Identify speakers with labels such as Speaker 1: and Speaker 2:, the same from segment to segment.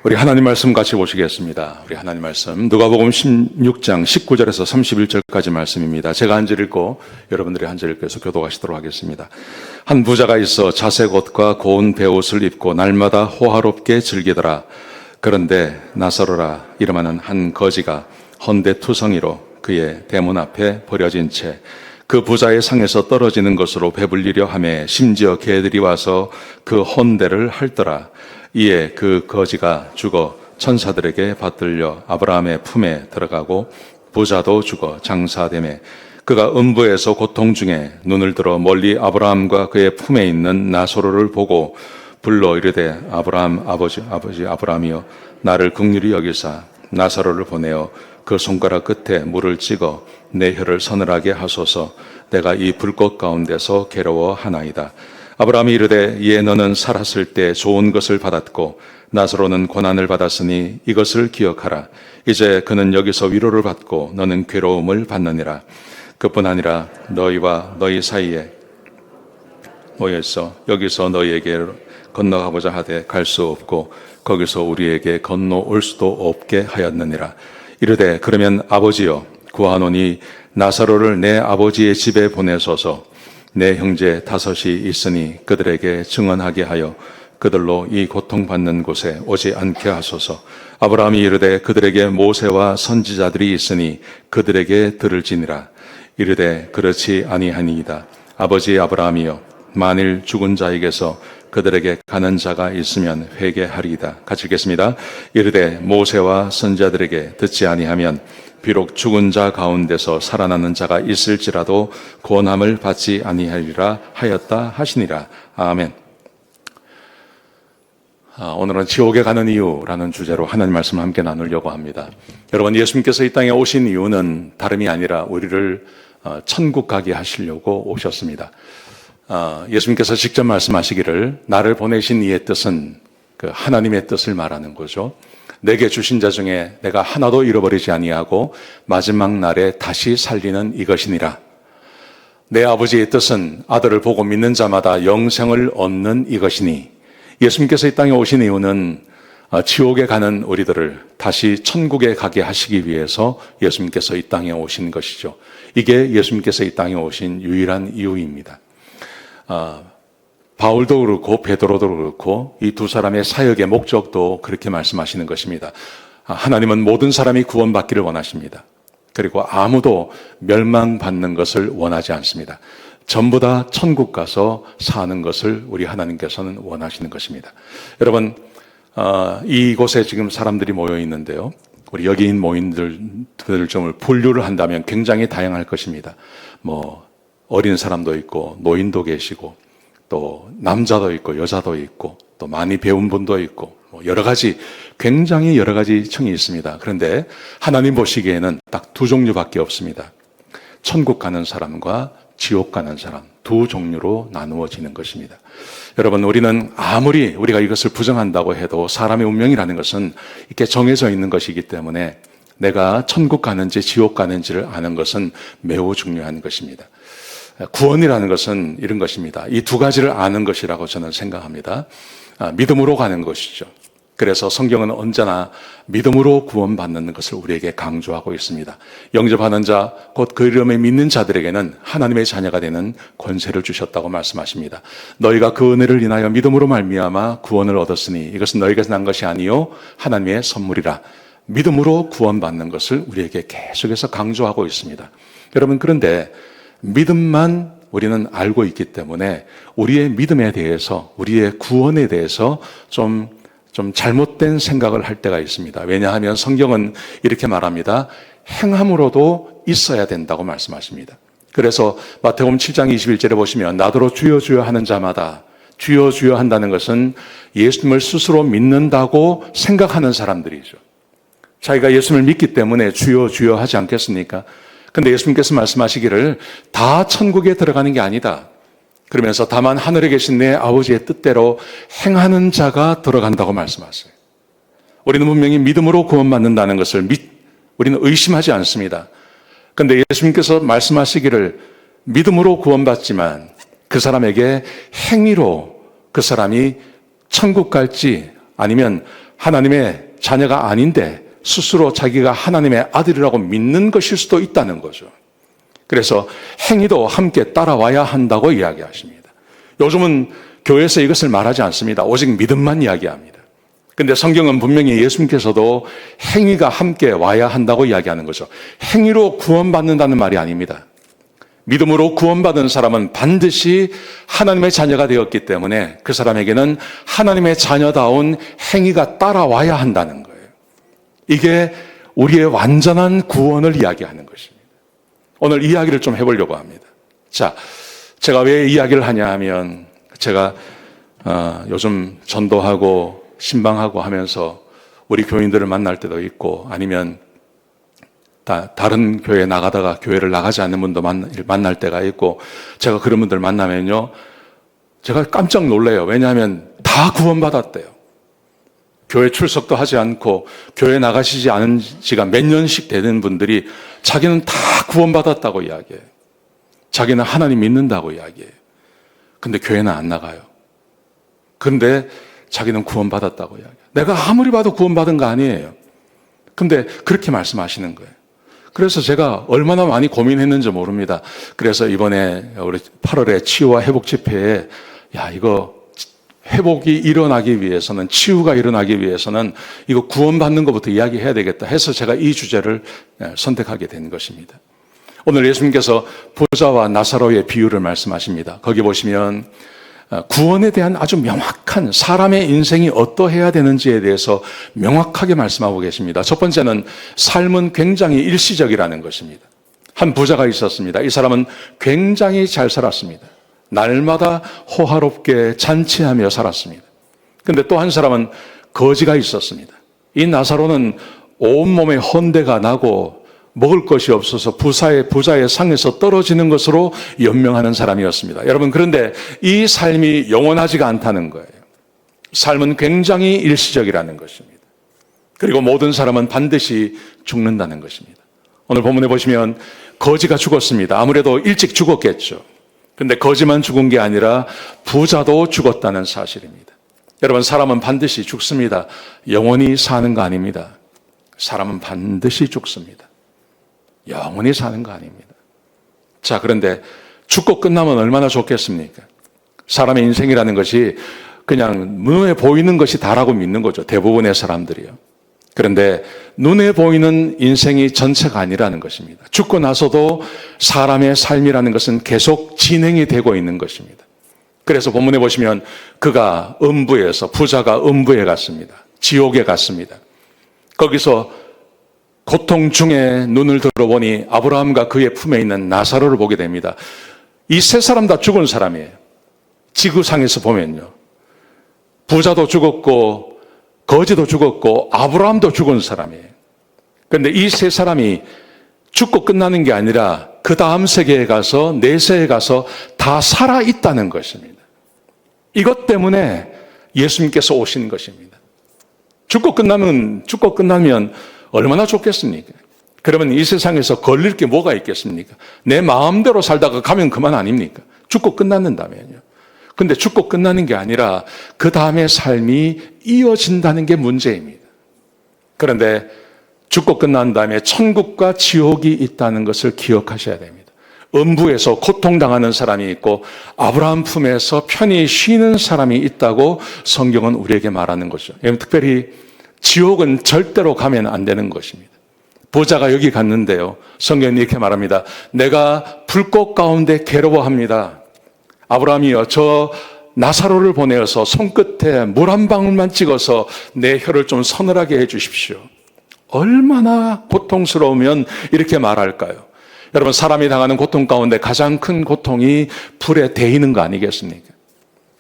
Speaker 1: 우리 하나님 말씀 같이 보시겠습니다. 우리 하나님 말씀 누가복음 16장 19절에서 31절까지 말씀입니다. 제가 한 절 읽고 여러분들이 한 절 읽고서 교독하시도록 하겠습니다. 한 부자가 있어 자색 옷과 고운 베옷을 입고 날마다 호화롭게 즐기더라. 그런데 나사로라 이름하는 한 거지가 헌데투성이로 그의 대문 앞에 버려진 채 그 부자의 상에서 떨어지는 것으로 배불리려 하매 심지어 개들이 와서 그 헌데를 핥더라. 이에 그 거지가 죽어 천사들에게 받들려 아브라함의 품에 들어가고 부자도 죽어 장사되매 그가 음부에서 고통 중에 눈을 들어 멀리 아브라함과 그의 품에 있는 나사로를 보고 불러 이르되 아브라함 아버지 아브라함이여 나를 긍휼히 여기사 나사로를 보내어 그 손가락 끝에 물을 찍어 내 혀를 서늘하게 하소서. 내가 이 불꽃 가운데서 괴로워하나이다. 아브라함이 이르되 이에 너는 살았을 때 좋은 것을 받았고 나사로는 고난을 받았으니 이것을 기억하라. 이제 그는 여기서 위로를 받고 너는 괴로움을 받느니라. 그뿐 아니라 너희와 너희 사이에 모여있어 여기서 너희에게 건너가보자 하되 갈 수 없고 거기서 우리에게 건너올 수도 없게 하였느니라. 이르되 그러면 아버지여 구하노니 나사로를 내 아버지의 집에 보내소서. 내 형제 5이 있으니 그들에게 증언하게 하여 그들로 이 고통받는 곳에 오지 않게 하소서. 아브라함이 이르되 그들에게 모세와 선지자들이 있으니 그들에게 들을지니라. 이르되 그렇지 아니하니이다. 아버지 아브라함이여 만일 죽은 자에게서 그들에게 가는 자가 있으면 회개하리이다. 같이 읽겠습니다. 이르되 모세와 선지자들에게 듣지 아니하면 비록 죽은 자 가운데서 살아나는 자가 있을지라도 구원함을 받지 아니하리라 하였다 하시니라. 아멘. 오늘은 지옥에 가는 이유라는 주제로 하나님 말씀을 함께 나누려고 합니다. 여러분, 예수님께서 이 땅에 오신 이유는 다름이 아니라 우리를 천국 가게 하시려고 오셨습니다. 예수님께서 직접 말씀하시기를 나를 보내신 이의 뜻은 그 하나님의 뜻을 말하는 거죠. 내게 주신 자 중에 내가 하나도 잃어버리지 아니하고 마지막 날에 다시 살리는 이것이니라. 내 아버지의 뜻은 아들을 보고 믿는 자마다 영생을 얻는 이것이니. 예수님께서 이 땅에 오신 이유는 지옥에 가는 우리들을 다시 천국에 가게 하시기 위해서 예수님께서 이 땅에 오신 것이죠. 이게 예수님께서 이 땅에 오신 유일한 이유입니다. 바울도 그렇고 베드로도 그렇고 이 두 사람의 사역의 목적도 그렇게 말씀하시는 것입니다. 하나님은 모든 사람이 구원받기를 원하십니다. 그리고 아무도 멸망받는 것을 원하지 않습니다. 전부 다 천국 가서 사는 것을 우리 하나님께서는 원하시는 것입니다. 여러분, 이곳에 지금 사람들이 모여 있는데요. 우리 여기인 모인들 좀 분류를 한다면 굉장히 다양할 것입니다. 어린 사람도 있고 노인도 계시고 또 남자도 있고 여자도 있고 또 많이 배운 분도 있고 굉장히 여러 가지 층이 있습니다. 그런데 하나님 보시기에는 딱 두 종류밖에 없습니다. 천국 가는 사람과 지옥 가는 사람, 두 종류로 나누어지는 것입니다. 여러분, 우리는 아무리 우리가 이것을 부정한다고 해도 사람의 운명이라는 것은 이렇게 정해져 있는 것이기 때문에 내가 천국 가는지 지옥 가는지를 아는 것은 매우 중요한 것입니다. 구원이라는 것은 이런 것입니다. 이 두 가지를 아는 것이라고 저는 생각합니다. 믿음으로 가는 것이죠. 그래서 성경은 언제나 믿음으로 구원받는 것을 우리에게 강조하고 있습니다. 영접하는 자, 곧 그 이름에 믿는 자들에게는 하나님의 자녀가 되는 권세를 주셨다고 말씀하십니다. 너희가 그 은혜를 인하여 믿음으로 말미암아 구원을 얻었으니 이것은 너희에게서 난 것이 아니요 하나님의 선물이라. 믿음으로 구원받는 것을 우리에게 계속해서 강조하고 있습니다. 여러분, 그런데 믿음만 우리는 알고 있기 때문에 우리의 믿음에 대해서, 우리의 구원에 대해서 좀 잘못된 생각을 할 때가 있습니다. 왜냐하면 성경은 이렇게 말합니다. 행함으로도 있어야 된다고 말씀하십니다. 그래서 마태복음 7장 21절에 보시면 나더러 주여 주여 하는 자마다, 주여 주여 한다는 것은 예수님을 스스로 믿는다고 생각하는 사람들이죠. 자기가 예수님을 믿기 때문에 주여 주여 하지 않겠습니까? 근데 예수님께서 말씀하시기를 다 천국에 들어가는 게 아니다. 그러면서 다만 하늘에 계신 내 아버지의 뜻대로 행하는 자가 들어간다고 말씀하세요. 우리는 분명히 믿음으로 구원받는다는 것을 우리는 의심하지 않습니다. 그런데 예수님께서 말씀하시기를 믿음으로 구원받지만 그 사람에게 행위로 그 사람이 천국 갈지 아니면 하나님의 자녀가 아닌데 스스로 자기가 하나님의 아들이라고 믿는 것일 수도 있다는 거죠. 그래서 행위도 함께 따라와야 한다고 이야기하십니다. 요즘은 교회에서 이것을 말하지 않습니다. 오직 믿음만 이야기합니다. 근데 성경은 분명히 예수님께서도 행위가 함께 와야 한다고 이야기하는 거죠. 행위로 구원받는다는 말이 아닙니다. 믿음으로 구원받은 사람은 반드시 하나님의 자녀가 되었기 때문에 그 사람에게는 하나님의 자녀다운 행위가 따라와야 한다는 거예요. 이게 우리의 완전한 구원을 이야기하는 것입니다. 오늘 이야기를 좀 해보려고 합니다. 자, 제가 왜 이야기를 하냐 하면 제가 요즘 전도하고 신방하고 하면서 우리 교인들을 만날 때도 있고 아니면 다른 교회에 나가다가 교회를 나가지 않는 분도 만날 때가 있고 제가 그런 분들 만나면요 제가 깜짝 놀래요. 왜냐하면 다 구원받았대요. 교회 출석도 하지 않고 교회 나가시지 않은 지가 몇 년씩 되는 분들이 자기는 다 구원받았다고 이야기해요. 자기는 하나님 믿는다고 이야기해요. 근데 교회는 안 나가요. 근데 자기는 구원받았다고 이야기해요. 내가 아무리 봐도 구원받은 거 아니에요. 근데 그렇게 말씀하시는 거예요. 그래서 제가 얼마나 많이 고민했는지 모릅니다. 그래서 이번에 우리 8월에 치유와 회복 집회에 이거 회복이 일어나기 위해서는 치유가 일어나기 위해서는 이거 구원받는 것부터 이야기해야 되겠다 해서 제가 이 주제를 선택하게 된 것입니다. 오늘 예수님께서 부자와 나사로의 비유를 말씀하십니다. 거기 보시면 구원에 대한 아주 명확한 사람의 인생이 어떠해야 되는지에 대해서 명확하게 말씀하고 계십니다. 첫 번째는 삶은 굉장히 일시적이라는 것입니다. 한 부자가 있었습니다. 이 사람은 굉장히 잘 살았습니다. 날마다 호화롭게 잔치하며 살았습니다. 그런데 또 한 사람은 거지가 있었습니다. 이 나사로는 온몸에 헌대가 나고 먹을 것이 없어서 부자의 상에서 떨어지는 것으로 연명하는 사람이었습니다. 여러분, 그런데 이 삶이 영원하지가 않다는 거예요. 삶은 굉장히 일시적이라는 것입니다. 그리고 모든 사람은 반드시 죽는다는 것입니다. 오늘 본문에 보시면 거지가 죽었습니다. 아무래도 일찍 죽었겠죠. 그런데 거지만 죽은 게 아니라 부자도 죽었다는 사실입니다. 여러분, 사람은 반드시 죽습니다. 영원히 사는 거 아닙니다. 사람은 반드시 죽습니다. 영원히 사는 거 아닙니다. 자, 그런데 죽고 끝나면 얼마나 좋겠습니까? 사람의 인생이라는 것이 그냥 눈에 보이는 것이 다라고 믿는 거죠. 대부분의 사람들이요. 그런데 눈에 보이는 인생이 전체가 아니라는 것입니다. 죽고 나서도 사람의 삶이라는 것은 계속 진행이 되고 있는 것입니다. 그래서 본문에 보시면 그가 부자가 음부에 갔습니다. 지옥에 갔습니다. 거기서 고통 중에 눈을 들어보니 아브라함과 그의 품에 있는 나사로를 보게 됩니다. 이 세 사람 다 죽은 사람이에요. 지구상에서 보면요. 부자도 죽었고 거지도 죽었고 아브라함도 죽은 사람이에요. 그런데 이 세 사람이 죽고 끝나는 게 아니라 그 다음 세계에 가서 내세에 가서 다 살아있다는 것입니다. 이것 때문에 예수님께서 오신 것입니다. 죽고 끝나면 얼마나 좋겠습니까? 그러면 이 세상에서 걸릴 게 뭐가 있겠습니까? 내 마음대로 살다가 가면 그만 아닙니까? 죽고 끝났는다면요. 근데 죽고 끝나는 게 아니라 그 다음에 삶이 이어진다는 게 문제입니다. 그런데 죽고 끝난 다음에 천국과 지옥이 있다는 것을 기억하셔야 됩니다. 음부에서 고통당하는 사람이 있고 아브라함 품에서 편히 쉬는 사람이 있다고 성경은 우리에게 말하는 것이죠. 특별히 지옥은 절대로 가면 안 되는 것입니다. 부자가 여기 갔는데요. 성경은 이렇게 말합니다. 내가 불꽃 가운데 괴로워합니다. 아브라함이여, 저 나사로를 보내어서 손끝에 물 한 방울만 찍어서 내 혀를 좀 서늘하게 해 주십시오. 얼마나 고통스러우면 이렇게 말할까요? 여러분, 사람이 당하는 고통 가운데 가장 큰 고통이 불에 데이는 거 아니겠습니까?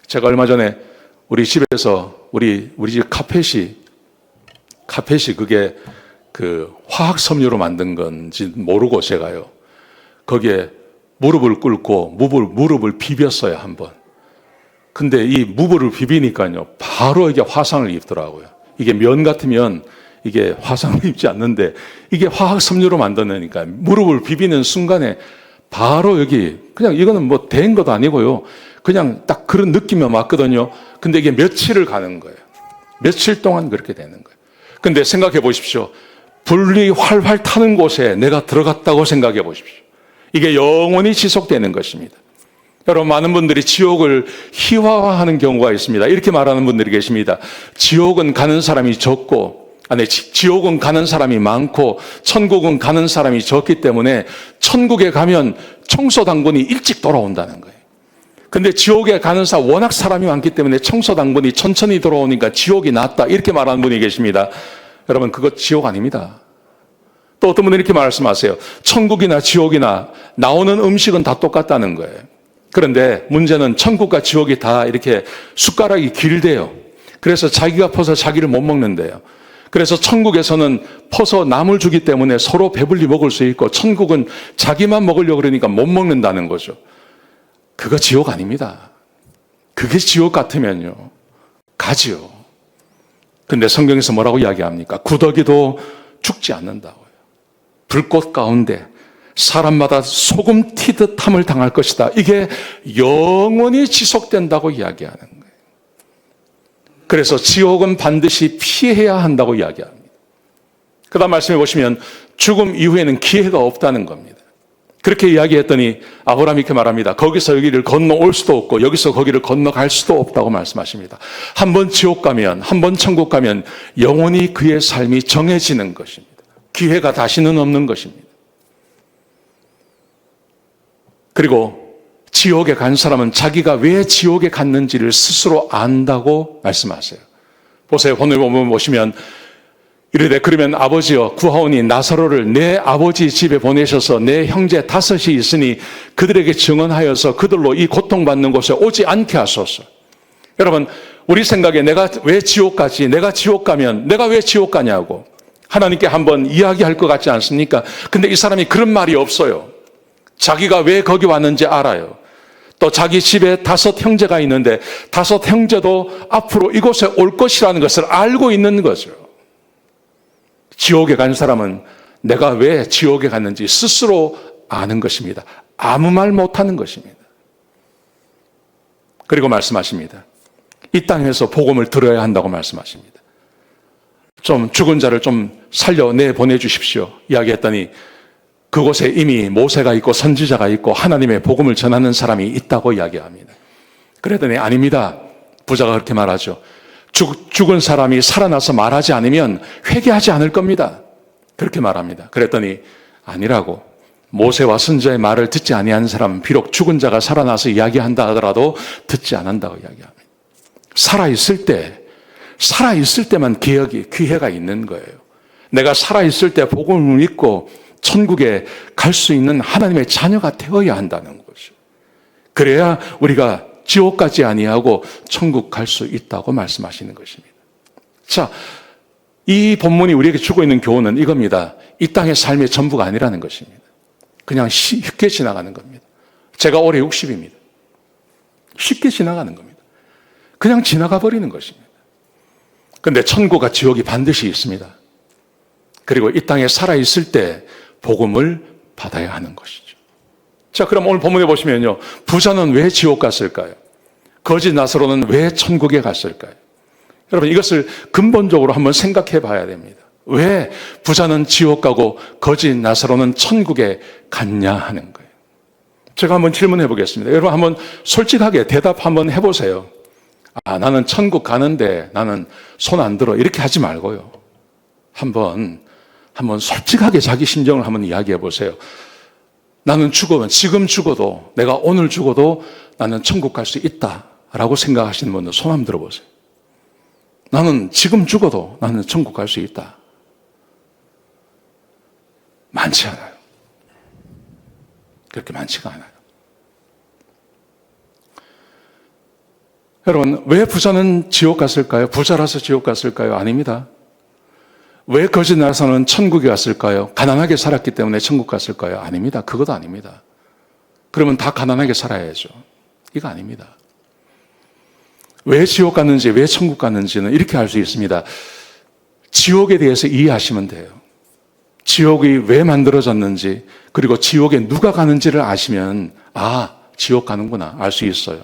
Speaker 1: 제가 얼마 전에 우리 집에서 우리 집 카펫이 그게 그 화학 섬유로 만든 건지 모르고 제가요. 거기에 무릎을 꿇고 무릎을 비볐어요, 한번. 근데 이 무릎을 비비니까요, 바로 이게 화상을 입더라고요. 이게 면 같으면 이게 화상을 입지 않는데 이게 화학 섬유로 만드니까 무릎을 비비는 순간에 바로 여기 그냥 이거는 뭐 된 것도 아니고요. 그냥 딱 그런 느낌이 왔거든요. 근데 이게 며칠을 가는 거예요. 며칠 동안 그렇게 되는 거예요. 근데 생각해 보십시오. 불이 활활 타는 곳에 내가 들어갔다고 생각해 보십시오. 이게 영원히 지속되는 것입니다. 여러분, 많은 분들이 지옥을 희화화하는 경우가 있습니다. 이렇게 말하는 분들이 계십니다. 지옥은 가는 사람이 적고, 지옥은 가는 사람이 많고, 천국은 가는 사람이 적기 때문에 천국에 가면 청소당분이 일찍 돌아온다는 거예요. 근데 지옥에 가는 사람, 워낙 사람이 많기 때문에 청소당분이 천천히 돌아오니까 지옥이 낫다. 이렇게 말하는 분이 계십니다. 여러분, 그거 지옥 아닙니다. 또 어떤 분들이 이렇게 말씀하세요. 천국이나 지옥이나 나오는 음식은 다 똑같다는 거예요. 그런데 문제는 천국과 지옥이 다 이렇게 숟가락이 길대요. 그래서 자기가 퍼서 자기를 못 먹는데요. 그래서 천국에서는 퍼서 남을 주기 때문에 서로 배불리 먹을 수 있고, 천국은 자기만 먹으려고 그러니까 못 먹는다는 거죠. 그거 지옥 아닙니다. 그게 지옥 같으면요, 가지요. 근데 성경에서 뭐라고 이야기합니까? 구더기도 죽지 않는다고요. 불꽃 가운데 사람마다 소금 튀듯함을 당할 것이다. 이게 영원히 지속된다고 이야기하는 거예요. 그래서 지옥은 반드시 피해야 한다고 이야기합니다. 그 다음 말씀해 보시면 죽음 이후에는 기회가 없다는 겁니다. 그렇게 이야기했더니 아브라함이 이렇게 말합니다. 거기서 여기를 건너올 수도 없고 여기서 거기를 건너갈 수도 없다고 말씀하십니다. 한번 지옥 가면, 한번 천국 가면 영원히 그의 삶이 정해지는 것입니다. 기회가 다시는 없는 것입니다. 그리고 지옥에 간 사람은 자기가 왜 지옥에 갔는지를 스스로 안다고 말씀하세요. 보세요. 오늘 보시면 이르되 그러면 아버지여 구하오니 나사로를 내 아버지 집에 보내셔서 내 형제 5이 있으니 그들에게 증언하여서 그들로 이 고통받는 곳에 오지 않게 하소서. 여러분, 우리 생각에 내가 왜 지옥 가지? 내가 지옥 가면 내가 왜 지옥 가냐고 하나님께 한번 이야기할 것 같지 않습니까? 근데 이 사람이 그런 말이 없어요. 자기가 왜 거기 왔는지 알아요. 또 자기 집에 5 형제가 있는데 5 형제도 앞으로 이곳에 올 것이라는 것을 알고 있는 거죠. 지옥에 간 사람은 내가 왜 지옥에 갔는지 스스로 아는 것입니다. 아무 말 못하는 것입니다. 그리고 말씀하십니다. 이 땅에서 복음을 들어야 한다고 말씀하십니다. 좀 죽은 자를 좀 살려내 보내주십시오. 이야기했더니 그곳에 이미 모세가 있고 선지자가 있고 하나님의 복음을 전하는 사람이 있다고 이야기합니다. 그랬더니 아닙니다. 부자가 그렇게 말하죠. 죽은 사람이 살아나서 말하지 않으면 회개하지 않을 겁니다. 그렇게 말합니다. 그랬더니 아니라고. 모세와 선지자의 말을 듣지 아니한 사람은 비록 죽은 자가 살아나서 이야기한다 하더라도 듣지 않는다고 이야기합니다. 살아있을 때만 기회가 있는 거예요. 내가 살아있을 때 복음을 믿고 천국에 갈 수 있는 하나님의 자녀가 되어야 한다는 것이죠. 그래야 우리가 지옥 가지 아니하고 천국 갈 수 있다고 말씀하시는 것입니다. 자, 이 본문이 우리에게 주고 있는 교훈은 이겁니다. 이 땅의 삶의 전부가 아니라는 것입니다. 그냥 쉽게 지나가는 겁니다. 제가 올해 60입니다. 쉽게 지나가는 겁니다. 그냥 지나가 버리는 것입니다. 그런데 천국과 지옥이 반드시 있습니다. 그리고 이 땅에 살아있을 때 복음을 받아야 하는 것이죠. 자, 그럼 오늘 본문에 보시면요. 부자는 왜 지옥 갔을까요? 거짓 나사로는 왜 천국에 갔을까요? 여러분, 이것을 근본적으로 한번 생각해 봐야 됩니다. 왜 부자는 지옥 가고 거짓 나사로는 천국에 갔냐 하는 거예요. 제가 한번 질문해 보겠습니다. 여러분 한번 솔직하게 대답 한번 해보세요. 나는 천국 가는데 나는 손 안 들어. 이렇게 하지 말고요. 한번 솔직하게 자기 심정을 한번 이야기해 보세요. 나는 지금 죽어도, 내가 오늘 죽어도 나는 천국 갈 수 있다라고 생각하시는 분들 손 한번 들어보세요. 나는 지금 죽어도 나는 천국 갈 수 있다. 많지 않아요. 그렇게 많지가 않아요. 여러분, 왜 부자는 지옥 갔을까요? 부자라서 지옥 갔을까요? 아닙니다. 왜 거짓 나사로는 천국에 갔을까요? 가난하게 살았기 때문에 천국 갔을까요? 아닙니다. 그것도 아닙니다. 그러면 다 가난하게 살아야죠. 이거 아닙니다. 왜 지옥 갔는지, 왜 천국 갔는지는 이렇게 알 수 있습니다. 지옥에 대해서 이해하시면 돼요. 지옥이 왜 만들어졌는지, 그리고 지옥에 누가 가는지를 아시면, 지옥 가는구나, 알 수 있어요.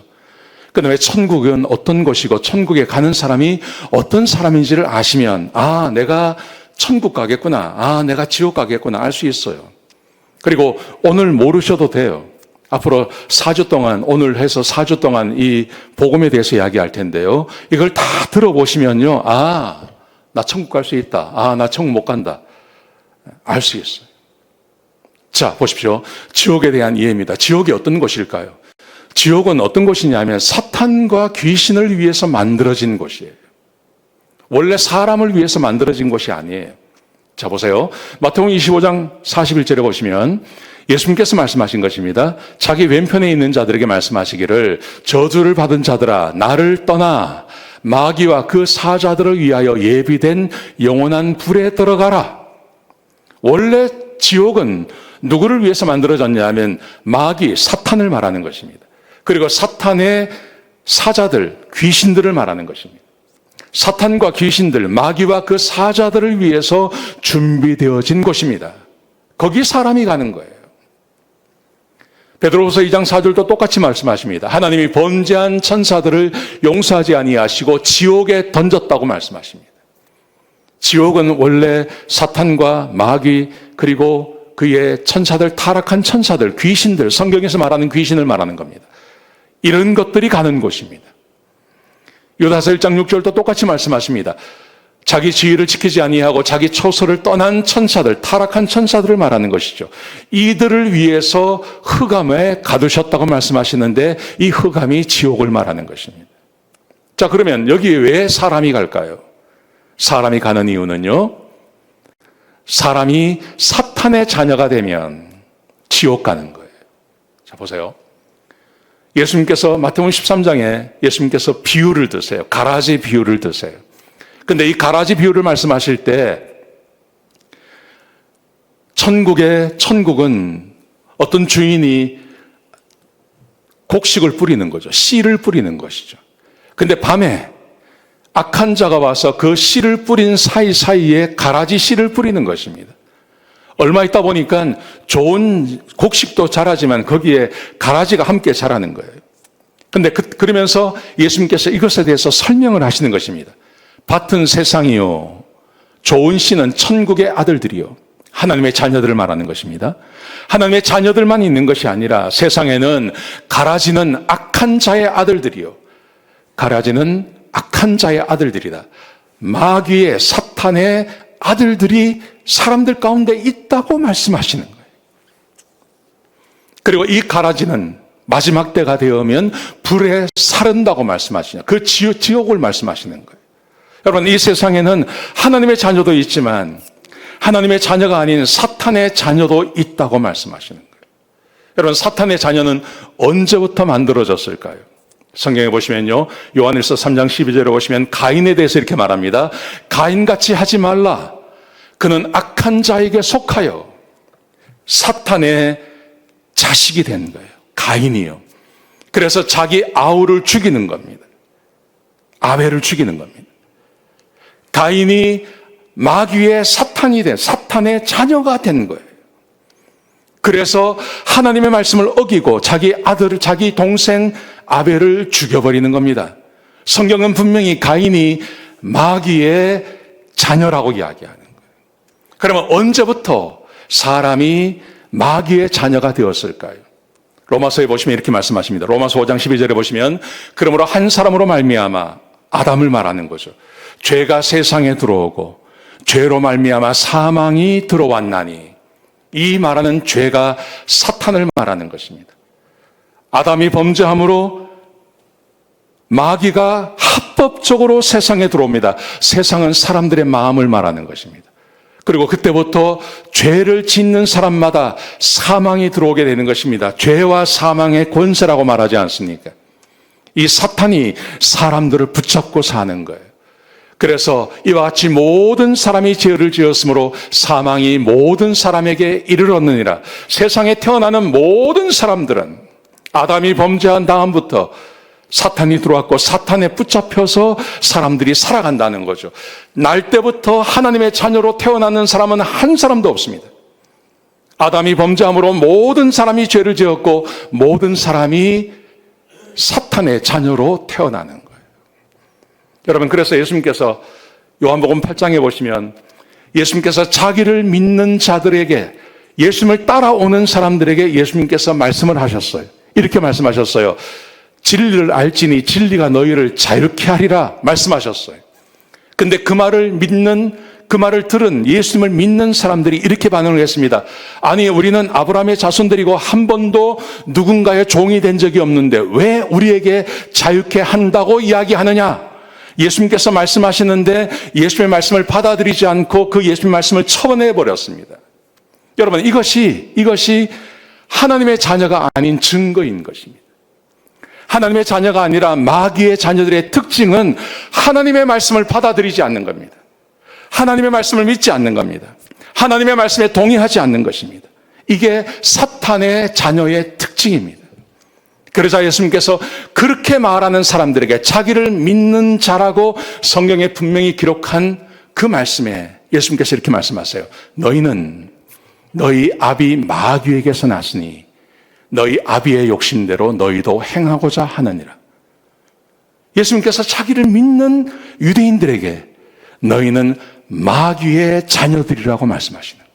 Speaker 1: 그 다음에 천국은 어떤 곳이고 천국에 가는 사람이 어떤 사람인지를 아시면 내가 천국 가겠구나, 내가 지옥 가겠구나 알 수 있어요. 그리고 오늘 모르셔도 돼요. 앞으로 4주 동안, 오늘 해서 4주 동안 이 복음에 대해서 이야기할 텐데요. 이걸 다 들어보시면요. 나 천국 갈 수 있다. 나 천국 못 간다. 알 수 있어요. 자, 보십시오. 지옥에 대한 이해입니다. 지옥이 어떤 곳일까요? 지옥은 어떤 곳이냐면 사탄과 귀신을 위해서 만들어진 곳이에요. 원래 사람을 위해서 만들어진 곳이 아니에요. 자, 보세요. 마태복음 25장 41절에 보시면 예수님께서 말씀하신 것입니다. 자기 왼편에 있는 자들에게 말씀하시기를 저주를 받은 자들아 나를 떠나 마귀와 그 사자들을 위하여 예비된 영원한 불에 들어가라. 원래 지옥은 누구를 위해서 만들어졌냐면 마귀, 사탄을 말하는 것입니다. 그리고 사탄의 사자들, 귀신들을 말하는 것입니다. 사탄과 귀신들, 마귀와 그 사자들을 위해서 준비되어진 곳입니다. 거기 사람이 가는 거예요. 베드로후서 2장 4절도 똑같이 말씀하십니다. 하나님이 범죄한 천사들을 용서하지 아니하시고 지옥에 던졌다고 말씀하십니다. 지옥은 원래 사탄과 마귀 그리고 그의 천사들, 타락한 천사들, 귀신들, 성경에서 말하는 귀신을 말하는 겁니다. 이런 것들이 가는 곳입니다. 유다서 1장 6절도 똑같이 말씀하십니다. 자기 지위를 지키지 아니하고 자기 처소를 떠난 천사들, 타락한 천사들을 말하는 것이죠. 이들을 위해서 흑암에 가두셨다고 말씀하시는데 이 흑암이 지옥을 말하는 것입니다. 자, 그러면 여기에 왜 사람이 갈까요? 사람이 가는 이유는요. 사람이 사탄의 자녀가 되면 지옥 가는 거예요. 자, 보세요. 예수님께서 마태복음 13장에 예수님께서 비유를 드세요. 가라지 비유를 드세요. 근데 이 가라지 비유를 말씀하실 때 천국은 어떤 주인이 곡식을 뿌리는 거죠. 씨를 뿌리는 것이죠. 근데 밤에 악한 자가 와서 그 씨를 뿌린 사이사이에 가라지 씨를 뿌리는 것입니다. 얼마 있다 보니까 좋은 곡식도 자라지만 거기에 가라지가 함께 자라는 거예요. 그런데 그러면서 예수님께서 이것에 대해서 설명을 하시는 것입니다. 밭은 세상이요, 좋은 씨는 천국의 아들들이요. 하나님의 자녀들을 말하는 것입니다. 하나님의 자녀들만 있는 것이 아니라 세상에는 가라지는 악한 자의 아들들이요. 가라지는 악한 자의 아들들이다. 마귀의 사탄의 아들들이 사람들 가운데 있다고 말씀하시는 거예요. 그리고 이 가라지는 마지막 때가 되면 불에 사른다고 말씀하시냐. 그 지옥을 말씀하시는 거예요. 여러분, 이 세상에는 하나님의 자녀도 있지만 하나님의 자녀가 아닌 사탄의 자녀도 있다고 말씀하시는 거예요. 여러분, 사탄의 자녀는 언제부터 만들어졌을까요? 성경에 보시면요, 요한일서 3장 12절에 보시면 가인에 대해서 이렇게 말합니다. 가인같이 하지 말라. 그는 악한 자에게 속하여 사탄의 자식이 된 거예요. 가인이요. 그래서 자기 아우를 죽이는 겁니다. 아벨을 죽이는 겁니다. 가인이 마귀의 사탄이 된, 사탄의 자녀가 된 거예요. 그래서 하나님의 말씀을 어기고 자기 아들을, 자기 동생 아벨을 죽여버리는 겁니다. 성경은 분명히 가인이 마귀의 자녀라고 이야기하는 거예요. 그러면 언제부터 사람이 마귀의 자녀가 되었을까요? 로마서에 보시면 이렇게 말씀하십니다. 로마서 5장 12절에 보시면 그러므로 한 사람으로 말미암아, 아담을 말하는 거죠. 죄가 세상에 들어오고 죄로 말미암아 사망이 들어왔나니, 이 말하는 죄가 사탄을 말하는 것입니다. 아담이 범죄함으로 마귀가 합법적으로 세상에 들어옵니다. 세상은 사람들의 마음을 말하는 것입니다. 그리고 그때부터 죄를 짓는 사람마다 사망이 들어오게 되는 것입니다. 죄와 사망의 권세라고 말하지 않습니까? 이 사탄이 사람들을 붙잡고 사는 거예요. 그래서 이와 같이 모든 사람이 죄를 지었으므로 사망이 모든 사람에게 이르렀느니라. 세상에 태어나는 모든 사람들은 아담이 범죄한 다음부터 사탄이 들어왔고 사탄에 붙잡혀서 사람들이 살아간다는 거죠. 날 때부터 하나님의 자녀로 태어나는 사람은 한 사람도 없습니다. 아담이 범죄함으로 모든 사람이 죄를 지었고 모든 사람이 사탄의 자녀로 태어나는 거예요. 여러분, 그래서 예수님께서 요한복음 8장에 보시면 예수님께서 자기를 믿는 자들에게, 예수님을 따라오는 사람들에게 예수님께서 말씀을 하셨어요. 이렇게 말씀하셨어요. 진리를 알지니 진리가 너희를 자유케 하리라 말씀하셨어요. 근데 그 말을 들은 예수님을 믿는 사람들이 이렇게 반응을 했습니다. 아니, 우리는 아브라함의 자손들이고 한 번도 누군가의 종이 된 적이 없는데 왜 우리에게 자유케 한다고 이야기하느냐? 예수님께서 말씀하시는데 예수님의 말씀을 받아들이지 않고 그 예수님의 말씀을 처분해 버렸습니다. 여러분, 이것이 하나님의 자녀가 아닌 증거인 것입니다. 하나님의 자녀가 아니라 마귀의 자녀들의 특징은 하나님의 말씀을 받아들이지 않는 겁니다. 하나님의 말씀을 믿지 않는 겁니다. 하나님의 말씀에 동의하지 않는 것입니다. 이게 사탄의 자녀의 특징입니다. 그러자 예수님께서 그렇게 말하는 사람들에게 자기를 믿는 자라고 성경에 분명히 기록한 그 말씀에 예수님께서 이렇게 말씀하세요. 너희는 너희 아비 마귀에게서 났으니 너희 아비의 욕심대로 너희도 행하고자 하느니라. 예수님께서 자기를 믿는 유대인들에게 너희는 마귀의 자녀들이라고 말씀하시는 거예요.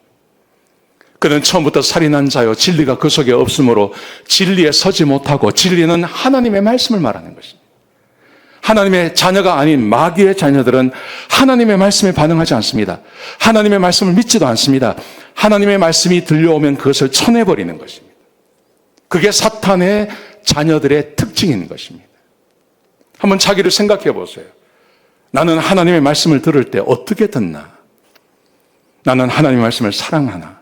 Speaker 1: 그는 처음부터 살인한 자요 진리가 그 속에 없으므로 진리에 서지 못하고 진리는 하나님의 말씀을 말하는 것입니다. 하나님의 자녀가 아닌 마귀의 자녀들은 하나님의 말씀에 반응하지 않습니다. 하나님의 말씀을 믿지도 않습니다. 하나님의 말씀이 들려오면 그것을 쳐내버리는 것입니다. 그게 사탄의 자녀들의 특징인 것입니다. 한번 자기를 생각해 보세요. 나는 하나님의 말씀을 들을 때 어떻게 듣나? 나는 하나님의 말씀을 사랑하나?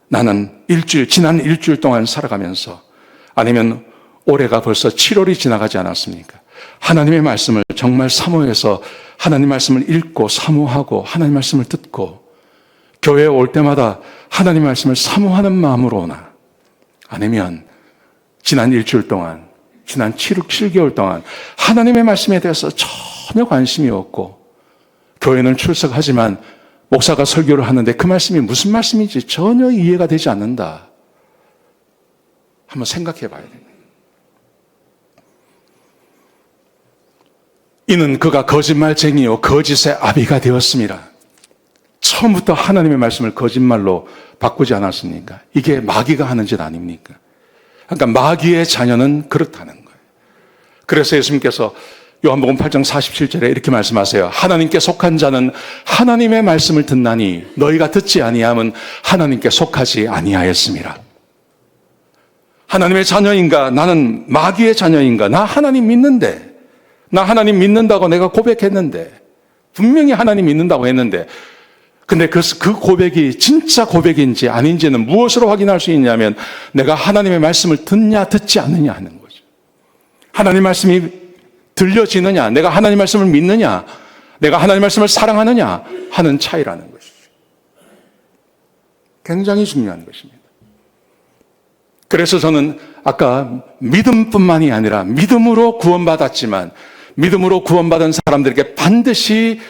Speaker 1: 나는 지난 일주일 동안 살아가면서, 아니면 올해가 벌써 7월이 지나가지 않았습니까? 하나님의 말씀을 정말 사모해서 하나님 말씀을 읽고 사모하고 하나님 말씀을 듣고 교회에 올 때마다 하나님 말씀을 사모하는 마음으로 오나? 아니면 지난 일주일 동안, 지난 7개월 동안 하나님의 말씀에 대해서 전혀 관심이 없고 교회는 출석하지만 목사가 설교를 하는데 그 말씀이 무슨 말씀인지 전혀 이해가 되지 않는다. 한번 생각해 봐야 됩니다. 이는 그가 거짓말쟁이요 거짓의 아비가 되었습니다. 처음부터 하나님의 말씀을 거짓말로 바꾸지 않았습니까? 이게 마귀가 하는 짓 아닙니까? 그러니까 마귀의 자녀는 그렇다는 거예요. 그래서 예수님께서 요한복음 8장 47절에 이렇게 말씀하세요. 하나님께 속한 자는 하나님의 말씀을 듣나니 너희가 듣지 아니함은 하나님께 속하지 아니하였습니다. 하나님의 자녀인가? 나는 마귀의 자녀인가? 나 하나님 믿는데, 나 하나님 믿는다고 내가 고백했는데, 분명히 하나님 믿는다고 했는데, 근데 그 고백이 진짜 고백인지 아닌지는 무엇으로 확인할 수 있냐면 내가 하나님의 말씀을 듣냐 듣지 않느냐 하는 거죠. 하나님 말씀이 들려지느냐, 내가 하나님 말씀을 믿느냐, 내가 하나님 말씀을 사랑하느냐 하는 차이라는 것이죠. 굉장히 중요한 것입니다. 그래서 저는 아까 믿음뿐만이 아니라 믿음으로 구원받았지만 믿음으로 구원받은 사람들에게 반드시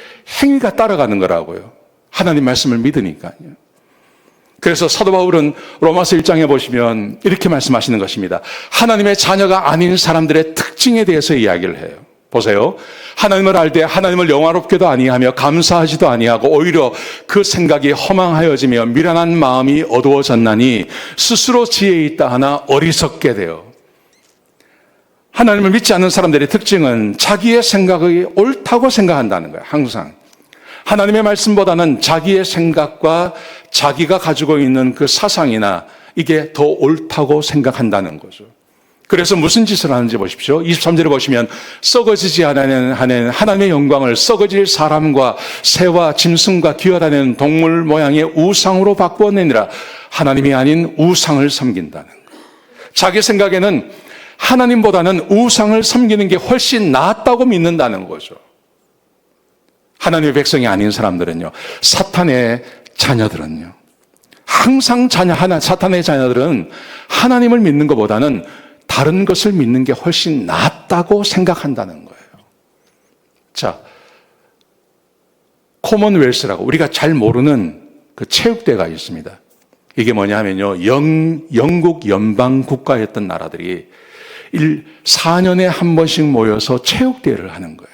Speaker 1: 행위가 따라가는 거라고요. 하나님 말씀을 믿으니까요. 그래서 사도 바울은 로마서 1장에 보시면 이렇게 말씀하시는 것입니다. 하나님의 자녀가 아닌 사람들의 특징에 대해서 이야기를 해요. 보세요. 하나님을 알 때 하나님을 영화롭게도 아니하며 감사하지도 아니하고 오히려 그 생각이 허망하여지며 미련한 마음이 어두워졌나니 스스로 지혜 있다 하나 어리석게 돼요. 하나님을 믿지 않는 사람들의 특징은 자기의 생각이 옳다고 생각한다는 거예요. 항상. 하나님의 말씀보다는 자기의 생각과 자기가 가지고 있는 그 사상이나 이게 더 옳다고 생각한다는 거죠. 그래서 무슨 짓을 하는지 보십시오. 23절에 보시면 썩어지지 않는 하나님의 영광을 썩어질 사람과 새와 짐승과 기어다니는 동물 모양의 우상으로 바꾸어내니라. 하나님이 아닌 우상을 섬긴다는 거예요. 자기 생각에는 하나님보다는 우상을 섬기는 게 훨씬 낫다고 믿는다는 거죠. 하나님의 백성이 아닌 사람들은요, 사탄의 자녀들은요, 항상 사탄의 자녀들은 하나님을 믿는 것보다는 다른 것을 믿는 게 훨씬 낫다고 생각한다는 거예요. 자, 코먼웰스라고 우리가 잘 모르는 그 체육대가 있습니다. 이게 뭐냐면요, 영국 연방 국가였던 나라들이 4년에 한 번씩 모여서 체육대회를 하는 거예요.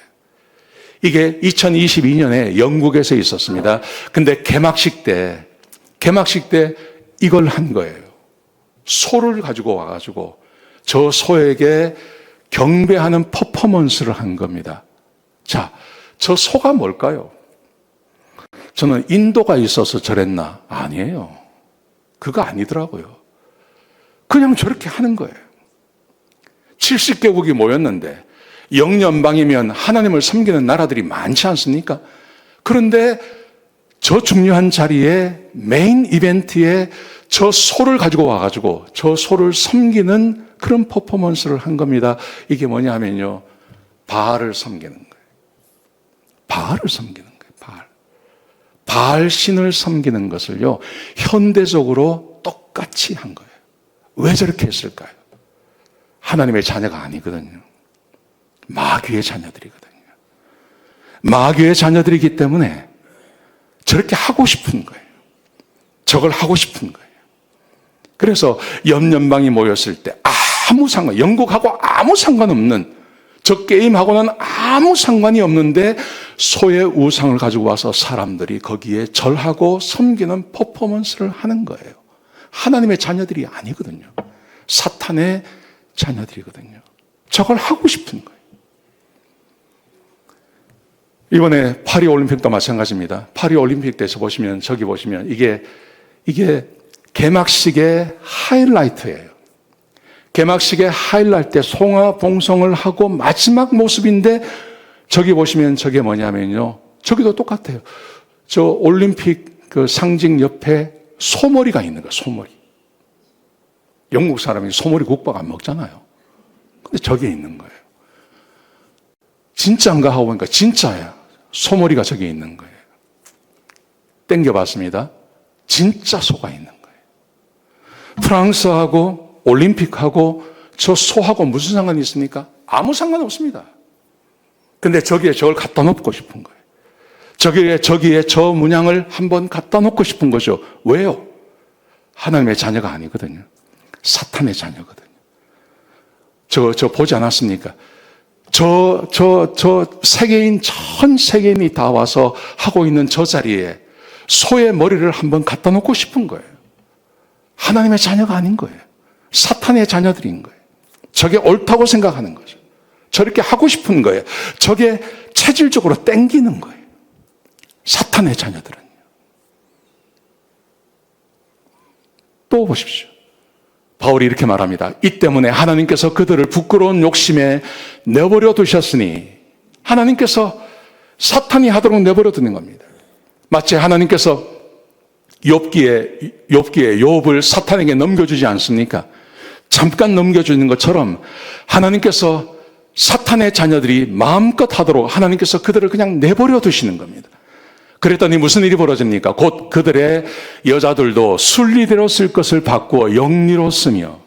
Speaker 1: 이게 2022년에 영국에서 있었습니다. 근데 개막식 때 이걸 한 거예요. 소를 가지고 와가지고 저 소에게 경배하는 퍼포먼스를 한 겁니다. 자, 저 소가 뭘까요? 저는 인도가 있어서 저랬나? 아니에요. 그거 아니더라고요. 그냥 저렇게 하는 거예요. 70개국이 모였는데 영연방이면 하나님을 섬기는 나라들이 많지 않습니까? 그런데 저 중요한 자리에 메인 이벤트에 저 소를 가지고 와가지고 저 소를 섬기는 그런 퍼포먼스를 한 겁니다. 이게 뭐냐 하면요, 바알을 섬기는 거예요. 바알을 섬기는 거예요. 바알 신을 섬기는 것을요, 현대적으로 똑같이 한 거예요. 왜 저렇게 했을까요? 하나님의 자녀가 아니거든요. 마귀의 자녀들이거든요. 마귀의 자녀들이기 때문에 저렇게 하고 싶은 거예요. 저걸 하고 싶은 거예요. 그래서 염려방이 모였을 때 영국하고 아무 상관없는, 저 게임하고는 아무 상관이 없는데 소의 우상을 가지고 와서 사람들이 거기에 절하고 섬기는 퍼포먼스를 하는 거예요. 하나님의 자녀들이 아니거든요. 사탄의 자녀들이거든요. 저걸 하고 싶은 거예요. 이번에 파리올림픽도 마찬가지입니다. 파리올림픽 때서 보시면, 저기 보시면 이게 개막식의 하이라이트예요. 개막식의 하이라이트 때 송화봉송을 하고 마지막 모습인데, 저기 보시면 저게 뭐냐면요, 저기도 똑같아요. 저 올림픽 그 상징 옆에 소머리가 있는 거예요. 소머리. 영국 사람이 소머리 국밥 안 먹잖아요. 근데 저게 있는 거예요. 진짜인가 하고 보니까 진짜야. 소머리가 저기 있는 거예요. 땡겨봤습니다. 진짜 소가 있는 거예요. 프랑스하고 올림픽하고 저 소하고 무슨 상관이 있습니까? 아무 상관 없습니다. 근데 저기에 저걸 갖다 놓고 싶은 거예요. 저기에 저 문양을 한번 갖다 놓고 싶은 거죠. 왜요? 하나님의 자녀가 아니거든요. 사탄의 자녀거든요. 저 보지 않았습니까? 저 세계인, 전 세계인이 다 와서 하고 있는 저 자리에 소의 머리를 한번 갖다 놓고 싶은 거예요. 하나님의 자녀가 아닌 거예요. 사탄의 자녀들인 거예요. 저게 옳다고 생각하는 거죠. 저렇게 하고 싶은 거예요. 저게 체질적으로 땡기는 거예요. 사탄의 자녀들은요. 또 보십시오. 바울이 이렇게 말합니다. 이 때문에 하나님께서 그들을 부끄러운 욕심에 내버려 두셨으니, 하나님께서 사탄이 하도록 내버려 두는 겁니다. 마치 하나님께서 욥기에 욥을 사탄에게 넘겨주지 않습니까? 잠깐 넘겨주는 것처럼 하나님께서 사탄의 자녀들이 마음껏 하도록 하나님께서 그들을 그냥 내버려 두시는 겁니다. 그랬더니 무슨 일이 벌어집니까? 곧 그들의 여자들도 순리대로 쓸 것을 바꾸어 영리로 쓰며,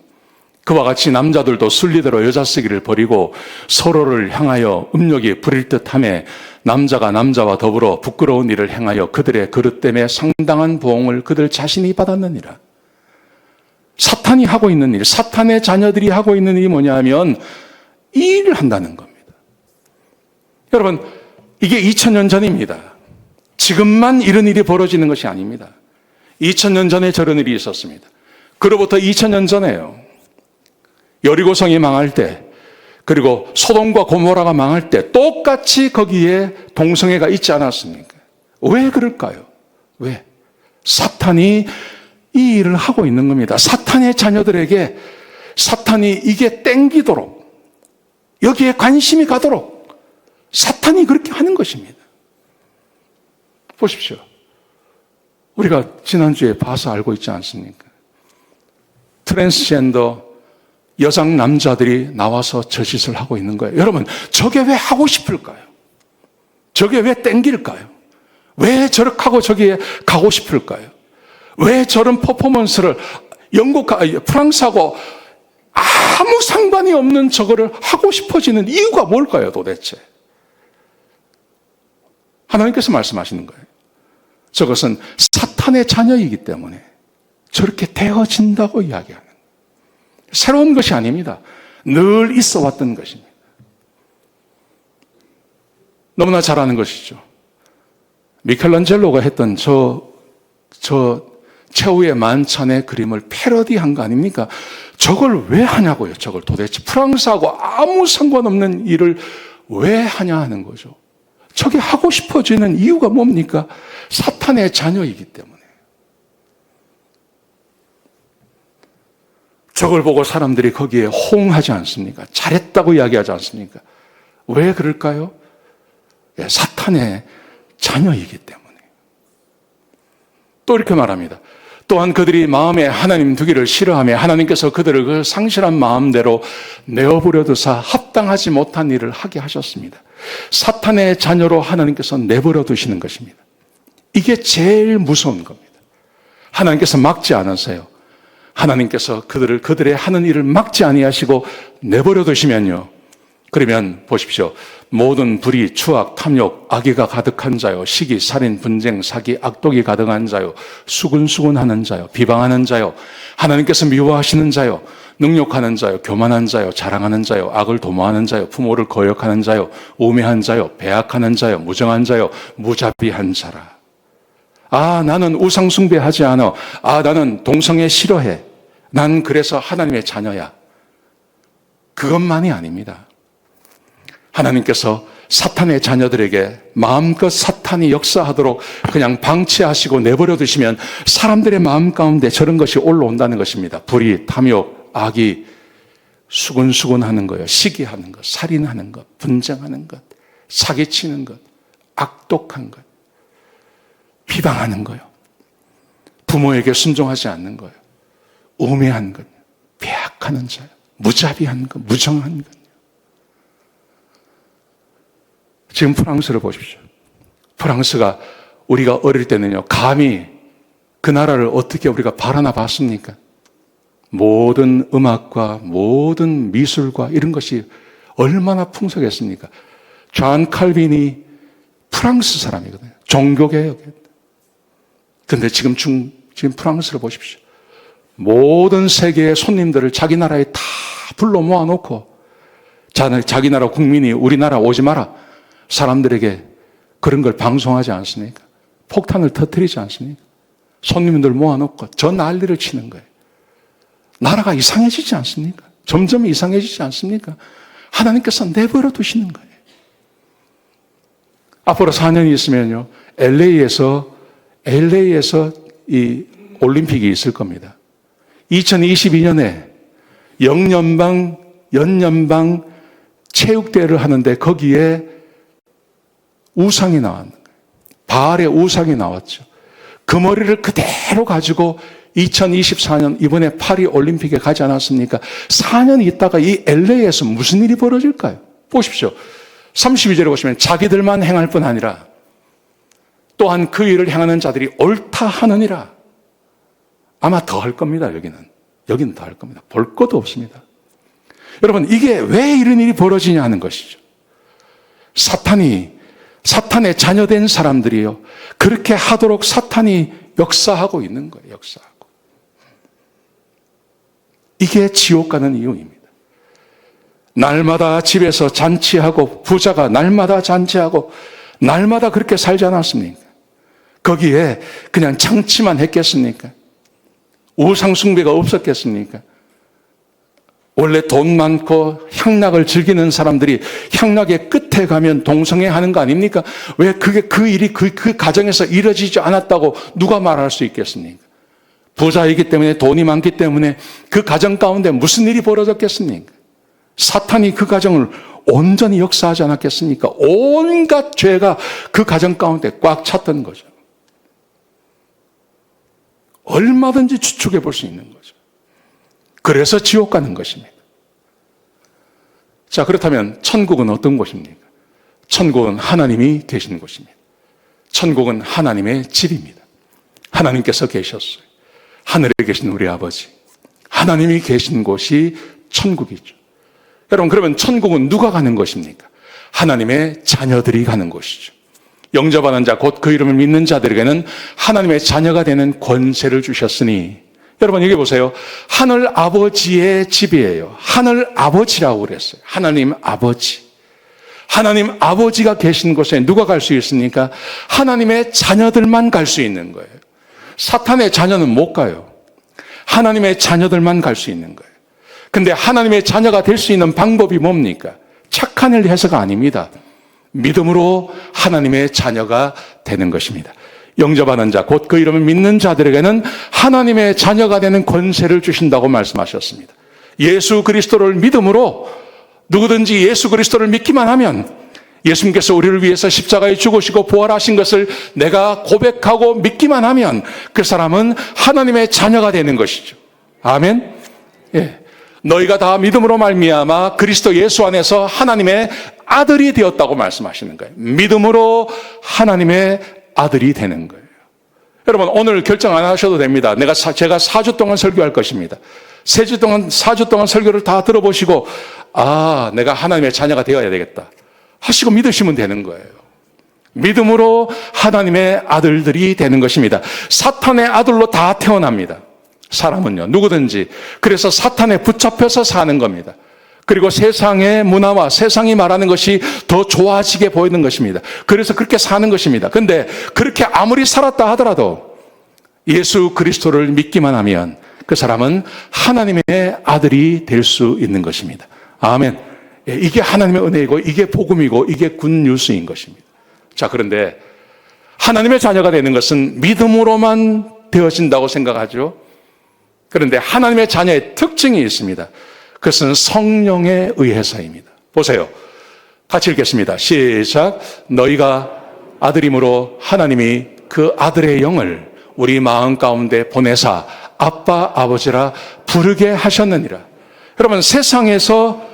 Speaker 1: 그와 같이 남자들도 순리대로 여자 쓰기를 버리고 서로를 향하여 음욕이 부릴 듯하며 남자가 남자와 더불어 부끄러운 일을 행하여 그들의 그릇 때문에 상당한 보응을 그들 자신이 받았느니라. 사탄이 하고 있는 일, 사탄의 자녀들이 하고 있는 일이 뭐냐 하면 이 일을 한다는 겁니다. 여러분, 이게 2000년 전입니다. 지금만 이런 일이 벌어지는 것이 아닙니다. 2000년 전에 저런 일이 있었습니다. 그로부터 2000년 전에요. 여리고성이 망할 때, 그리고 소돔과 고모라가 망할 때 똑같이 거기에 동성애가 있지 않았습니까? 왜 그럴까요? 왜? 사탄이 이 일을 하고 있는 겁니다. 사탄의 자녀들에게 사탄이 이게 땡기도록, 여기에 관심이 가도록 사탄이 그렇게 하는 것입니다. 보십시오. 우리가 지난주에 봐서 알고 있지 않습니까? 트랜스젠더 여성 남자들이 나와서 저 짓을 하고 있는 거예요. 여러분, 저게 왜 하고 싶을까요? 저게 왜 땡길까요? 왜 저렇게 하고 저기에 가고 싶을까요? 왜 저런 퍼포먼스를 프랑스하고 아무 상관이 없는 저거를 하고 싶어지는 이유가 뭘까요, 도대체? 하나님께서 말씀하시는 거예요. 저것은 사탄의 자녀이기 때문에 저렇게 되어진다고 이야기하는, 새로운 것이 아닙니다. 늘 있어 왔던 것입니다. 너무나 잘 아는 것이죠. 미켈란젤로가 했던 저 최후의 만찬의 그림을 패러디한 거 아닙니까? 저걸 왜 하냐고요, 저걸 도대체. 프랑스하고 아무 상관없는 일을 왜 하냐 하는 거죠. 저게 하고 싶어지는 이유가 뭡니까? 사탄의 자녀이기 때문에. 저걸 보고 사람들이 거기에 호응하지 않습니까? 잘했다고 이야기하지 않습니까? 왜 그럴까요? 사탄의 자녀이기 때문에. 또 이렇게 말합니다. 또한 그들이 마음에 하나님 두기를 싫어하며 하나님께서 그들을 그 상실한 마음대로 내어버려 두사 합당하지 못한 일을 하게 하셨습니다. 사탄의 자녀로 하나님께서 내버려 두시는 것입니다. 이게 제일 무서운 겁니다. 하나님께서 막지 않으세요. 하나님께서 그들의 하는 일을 막지 아니하시고 내버려 두시면요. 그러면 보십시오. 모든 불의, 추악, 탐욕, 악의가 가득한 자요, 시기, 살인, 분쟁, 사기, 악독이 가득한 자요, 수군수군하는 자요, 비방하는 자요, 하나님께서 미워하시는 자요, 능욕하는 자요, 교만한 자요, 자랑하는 자요, 악을 도모하는 자요, 부모를 거역하는 자요, 우매한 자요, 배악하는 자요, 무정한 자요, 무자비한 자라. 아, 나는 우상숭배하지 않아. 아, 나는 동성애 싫어해. 난 그래서 하나님의 자녀야. 그것만이 아닙니다. 하나님께서 사탄의 자녀들에게 마음껏 사탄이 역사하도록 그냥 방치하시고 내버려 두시면 사람들의 마음 가운데 저런 것이 올라온다는 것입니다. 불의, 탐욕, 악이 수군수군하는 거예요. 시기하는 것, 살인하는 것, 분쟁하는 것, 사기치는 것, 악독한 것, 비방하는 거예요. 부모에게 순종하지 않는 거예요. 우매한 것, 배악하는 자요, 무자비한 것, 무정한 것. 지금 프랑스를 보십시오. 프랑스가 우리가 어릴 때는요, 감히 그 나라를 어떻게 우리가 바라나 봤습니까? 모든 음악과 모든 미술과 이런 것이 얼마나 풍성했습니까? 존 칼빈이 프랑스 사람이거든요. 종교개혁이에요. 그런데 지금 프랑스를 보십시오. 모든 세계의 손님들을 자기 나라에 다 불러 모아놓고 자기 나라 국민이 우리나라 오지 마라. 사람들에게 그런 걸 방송하지 않습니까? 폭탄을 터뜨리지 않습니까? 손님들 모아놓고 저 난리를 치는 거예요. 나라가 이상해지지 않습니까? 점점 이상해지지 않습니까? 하나님께서 내버려 두시는 거예요. 앞으로 4년이 있으면요, LA에서 이 올림픽이 있을 겁니다. 2022년에 연연방 체육대회를 하는데 거기에 우상이 나왔는 거예요. 바알의 우상이 나왔죠. 그 머리를 그대로 가지고 2024년 이번에 파리 올림픽에 가지 않았습니까? 4년 있다가 이 LA에서 무슨 일이 벌어질까요? 보십시오. 32절에 보시면 자기들만 행할 뿐 아니라 또한 그 일을 행하는 자들이 옳다 하느니라. 아마 더 할 겁니다, 여기는 더 할 겁니다. 볼 것도 없습니다. 여러분, 이게 왜 이런 일이 벌어지냐 하는 것이죠. 사탄의 자녀된 사람들이요, 그렇게 하도록 사탄이 역사하고 있는 거예요, 역사하고. 이게 지옥 가는 이유입니다. 날마다 집에서 잔치하고, 부자가 날마다 잔치하고, 날마다 그렇게 살지 않았습니까? 거기에 그냥 창치만 했겠습니까? 우상숭배가 없었겠습니까? 원래 돈 많고 향락을 즐기는 사람들이 향락의 끝에 가면 동성애 하는 거 아닙니까? 왜 그 일이 그 가정에서 이루어지지 않았다고 누가 말할 수 있겠습니까? 부자이기 때문에, 돈이 많기 때문에 그 가정 가운데 무슨 일이 벌어졌겠습니까? 사탄이 그 가정을 온전히 역사하지 않았겠습니까? 온갖 죄가 그 가정 가운데 꽉 찼던 거죠. 얼마든지 추측해 볼 수 있는 거죠. 그래서 지옥 가는 것입니다. 자, 그렇다면 천국은 어떤 곳입니까? 천국은 하나님이 계신 곳입니다. 천국은 하나님의 집입니다. 하나님께서 계셨어요. 하늘에 계신 우리 아버지, 하나님이 계신 곳이 천국이죠. 여러분, 그러면 천국은 누가 가는 것입니까? 하나님의 자녀들이 가는 곳이죠. 영접하는 자, 곧 그 이름을 믿는 자들에게는 하나님의 자녀가 되는 권세를 주셨으니 여러분 여기 보세요. 하늘 아버지의 집이에요. 하늘 아버지라고 그랬어요. 하나님 아버지. 하나님 아버지가 계신 곳에 누가 갈 수 있습니까? 하나님의 자녀들만 갈 수 있는 거예요. 사탄의 자녀는 못 가요. 하나님의 자녀들만 갈 수 있는 거예요. 근데 하나님의 자녀가 될 수 있는 방법이 뭡니까? 착한 일 해서가 아닙니다. 믿음으로 하나님의 자녀가 되는 것입니다. 영접하는 자, 곧 그 이름을 믿는 자들에게는 하나님의 자녀가 되는 권세를 주신다고 말씀하셨습니다. 예수 그리스도를 믿음으로 누구든지 예수 그리스도를 믿기만 하면 예수님께서 우리를 위해서 십자가에 죽으시고 부활하신 것을 내가 고백하고 믿기만 하면 그 사람은 하나님의 자녀가 되는 것이죠. 아멘. 예. 너희가 다 믿음으로 말미암아 그리스도 예수 안에서 하나님의 아들이 되었다고 말씀하시는 거예요. 믿음으로 하나님의 아들이 되는 거예요. 여러분 오늘 결정 안 하셔도 됩니다. 제가 4주 동안 설교할 것입니다. 4주 동안 설교를 다 들어보시고 내가 하나님의 자녀가 되어야 되겠다 하시고 믿으시면 되는 거예요. 믿음으로 하나님의 아들들이 되는 것입니다. 사탄의 아들로 다 태어납니다. 사람은요, 누구든지. 그래서 사탄에 붙잡혀서 사는 겁니다. 그리고 세상의 문화와 세상이 말하는 것이 더 좋아지게 보이는 것입니다. 그래서 그렇게 사는 것입니다. 근데 그렇게 아무리 살았다 하더라도 예수 그리스도를 믿기만 하면 그 사람은 하나님의 아들이 될 수 있는 것입니다. 아멘. 이게 하나님의 은혜이고 이게 복음이고 이게 굿뉴스인 것입니다. 자, 그런데 하나님의 자녀가 되는 것은 믿음으로만 되어진다고 생각하죠. 그런데 하나님의 자녀의 특징이 있습니다. 그것은 성령에 의해서입니다. 보세요. 같이 읽겠습니다. 시작. 너희가 아들임으로 하나님이 그 아들의 영을 우리 마음 가운데 보내사 아빠 아버지라 부르게 하셨느니라. 여러분 세상에서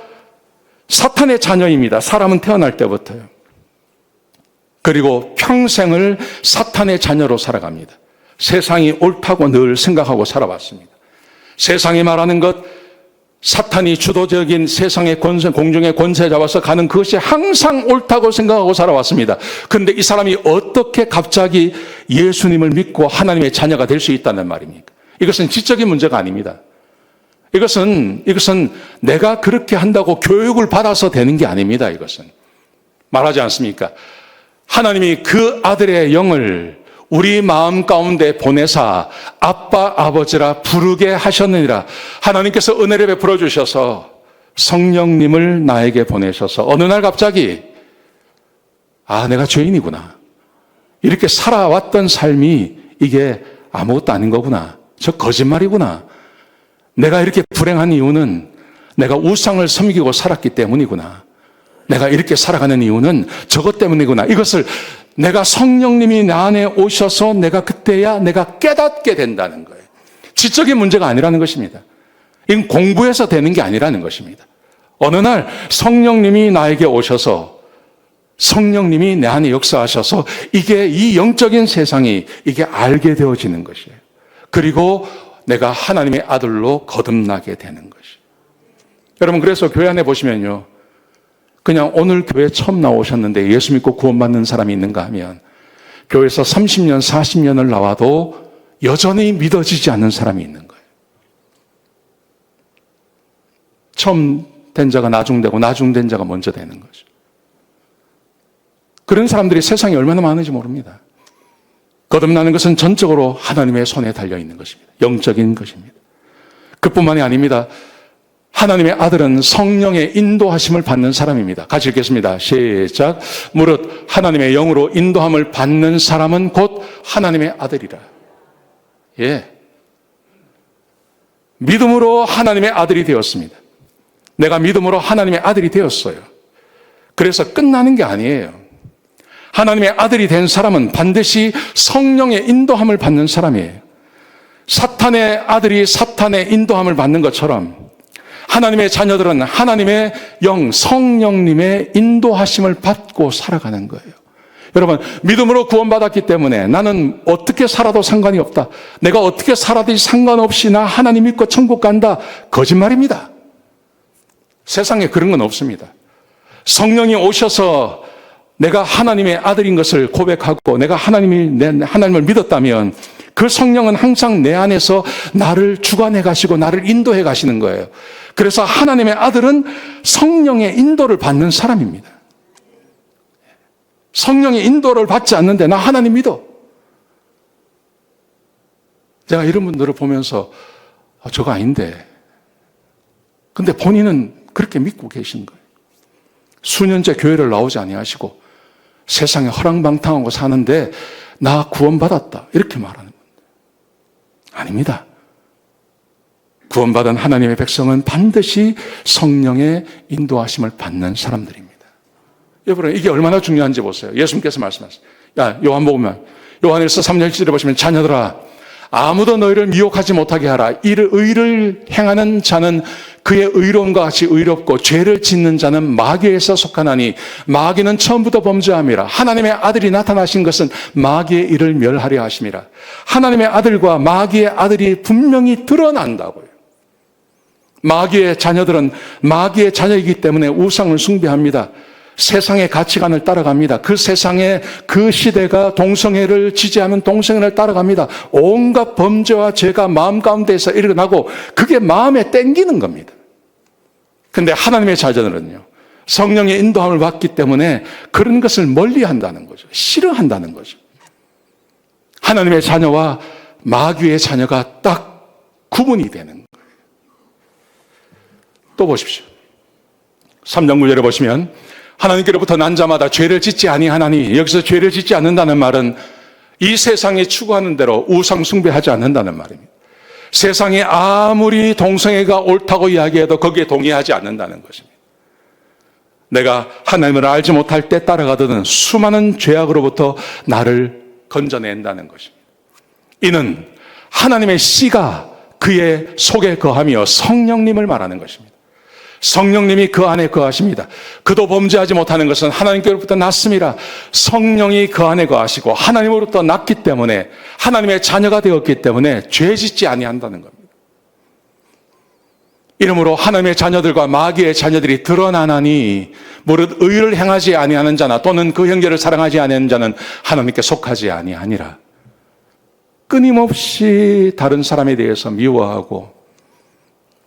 Speaker 1: 사탄의 자녀입니다. 사람은 태어날 때부터요. 그리고 평생을 사탄의 자녀로 살아갑니다. 세상이 옳다고 늘 생각하고 살아왔습니다. 세상이 말하는 것, 사탄이 주도적인 세상의 권세, 공중의 권세 잡아서 가는 그것이 항상 옳다고 생각하고 살아왔습니다. 그런데 이 사람이 어떻게 갑자기 예수님을 믿고 하나님의 자녀가 될 수 있다는 말입니까? 이것은 지적인 문제가 아닙니다. 이것은 내가 그렇게 한다고 교육을 받아서 되는 게 아닙니다. 이것은 말하지 않습니까? 하나님이 그 아들의 영을 우리 마음 가운데 보내사 아빠 아버지라 부르게 하셨느니라. 하나님께서 은혜를 베풀어 주셔서 성령님을 나에게 보내셔서 어느 날 갑자기 내가 죄인이구나, 이렇게 살아왔던 삶이 이게 아무것도 아닌 거구나, 저 거짓말이구나, 내가 이렇게 불행한 이유는 내가 우상을 섬기고 살았기 때문이구나, 내가 이렇게 살아가는 이유는 저것 때문이구나, 이것을 내가 성령님이 내 안에 오셔서 내가 그때야 내가 깨닫게 된다는 거예요. 지적인 문제가 아니라는 것입니다. 이건 공부해서 되는 게 아니라는 것입니다. 어느 날 성령님이 나에게 오셔서 성령님이 내 안에 역사하셔서 이게 이 영적인 세상이 이게 알게 되어지는 것이에요. 그리고 내가 하나님의 아들로 거듭나게 되는 것이에요. 여러분 그래서 교회 안에 보시면요, 그냥 오늘 교회 처음 나오셨는데 예수 믿고 구원받는 사람이 있는가 하면 교회에서 30년, 40년을 나와도 여전히 믿어지지 않는 사람이 있는 거예요. 처음 된 자가 나중되고 나중된 자가 먼저 되는 거죠. 그런 사람들이 세상에 얼마나 많은지 모릅니다. 거듭나는 것은 전적으로 하나님의 손에 달려있는 것입니다. 영적인 것입니다. 그뿐만이 아닙니다. 하나님의 아들은 성령의 인도하심을 받는 사람입니다. 같이 읽겠습니다. 시작. 무릇 하나님의 영으로 인도함을 받는 사람은 곧 하나님의 아들이라. 예. 믿음으로 하나님의 아들이 되었습니다. 내가 믿음으로 하나님의 아들이 되었어요. 그래서 끝나는 게 아니에요. 하나님의 아들이 된 사람은 반드시 성령의 인도함을 받는 사람이에요. 사탄의 아들이 사탄의 인도함을 받는 것처럼 하나님의 자녀들은 하나님의 영, 성령님의 인도하심을 받고 살아가는 거예요. 여러분, 믿음으로 구원받았기 때문에 나는 어떻게 살아도 상관이 없다, 내가 어떻게 살아도 상관없이 나 하나님 믿고 천국 간다, 거짓말입니다. 세상에 그런 건 없습니다. 성령이 오셔서 내가 하나님의 아들인 것을 고백하고 내가 하나님을 믿었다면 그 성령은 항상 내 안에서 나를 주관해 가시고 나를 인도해 가시는 거예요. 그래서 하나님의 아들은 성령의 인도를 받는 사람입니다. 성령의 인도를 받지 않는데 나 하나님 믿어. 제가 이런 분들을 보면서 저거 아닌데. 근데 본인은 그렇게 믿고 계신 거예요. 수년째 교회를 나오지 아니하시고 세상에 허랑방탕하고 사는데 나 구원받았다 이렇게 말하는 겁니다. 아닙니다. 구원받은 하나님의 백성은 반드시 성령의 인도하심을 받는 사람들입니다. 여러분, 이게 얼마나 중요한지 보세요. 예수님께서 말씀하셨어요. 요한복음 요한일서 3장 7절에 보시면 자녀들아 아무도 너희를 미혹하지 못하게 하라. 이를 의를 행하는 자는 그의 의로움과 같이 의롭고 죄를 짓는 자는 마귀에서 속하나니 마귀는 처음부터 범죄함이라. 하나님의 아들이 나타나신 것은 마귀의 일을 멸하려 하심이라. 하나님의 아들과 마귀의 아들이 분명히 드러난다고요. 마귀의 자녀들은 마귀의 자녀이기 때문에 우상을 숭배합니다. 세상의 가치관을 따라갑니다. 그 세상에 그 시대가 동성애를 지지하는 동성애를 따라갑니다. 온갖 범죄와 죄가 마음 가운데에서 일어나고 그게 마음에 땡기는 겁니다. 그런데 하나님의 자녀들은요, 성령의 인도함을 받기 때문에 그런 것을 멀리한다는 거죠. 싫어한다는 거죠. 하나님의 자녀와 마귀의 자녀가 딱 구분이 되는 거예요. 또 보십시오. 3장 9절에 보시면 하나님께로부터 난 자마다 죄를 짓지 아니하나니, 여기서 죄를 짓지 않는다는 말은 이 세상이 추구하는 대로 우상 숭배하지 않는다는 말입니다. 세상이 아무리 동성애가 옳다고 이야기해도 거기에 동의하지 않는다는 것입니다. 내가 하나님을 알지 못할 때 따라가던 수많은 죄악으로부터 나를 건져낸다는 것입니다. 이는 하나님의 씨가 그의 속에 거하며 성령님을 말하는 것입니다. 성령님이 그 안에 거하십니다. 그도 범죄하지 못하는 것은 하나님께로부터 났음이라. 성령이 그 안에 거하시고 하나님으로부터 났기 때문에 하나님의 자녀가 되었기 때문에 죄 짓지 아니한다는 겁니다. 이러므로 하나님의 자녀들과 마귀의 자녀들이 드러나나니 무릇 의를 행하지 아니하는 자나 또는 그 형제를 사랑하지 아니하는 자는 하나님께 속하지 아니하니라. 끊임없이 다른 사람에 대해서 미워하고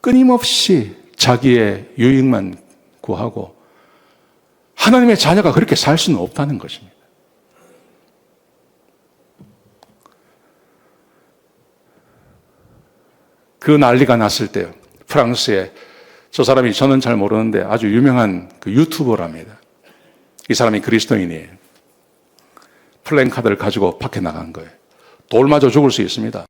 Speaker 1: 끊임없이 자기의 유익만 구하고 하나님의 자녀가 그렇게 살 수는 없다는 것입니다. 그 난리가 났을 때요, 프랑스에 저 사람이 저는 잘 모르는데 아주 유명한 그 유튜버랍니다. 이 사람이 그리스도인이에요. 플랜카드를 가지고 밖에 나간 거예요. 돌 맞아 죽을 수 있습니다.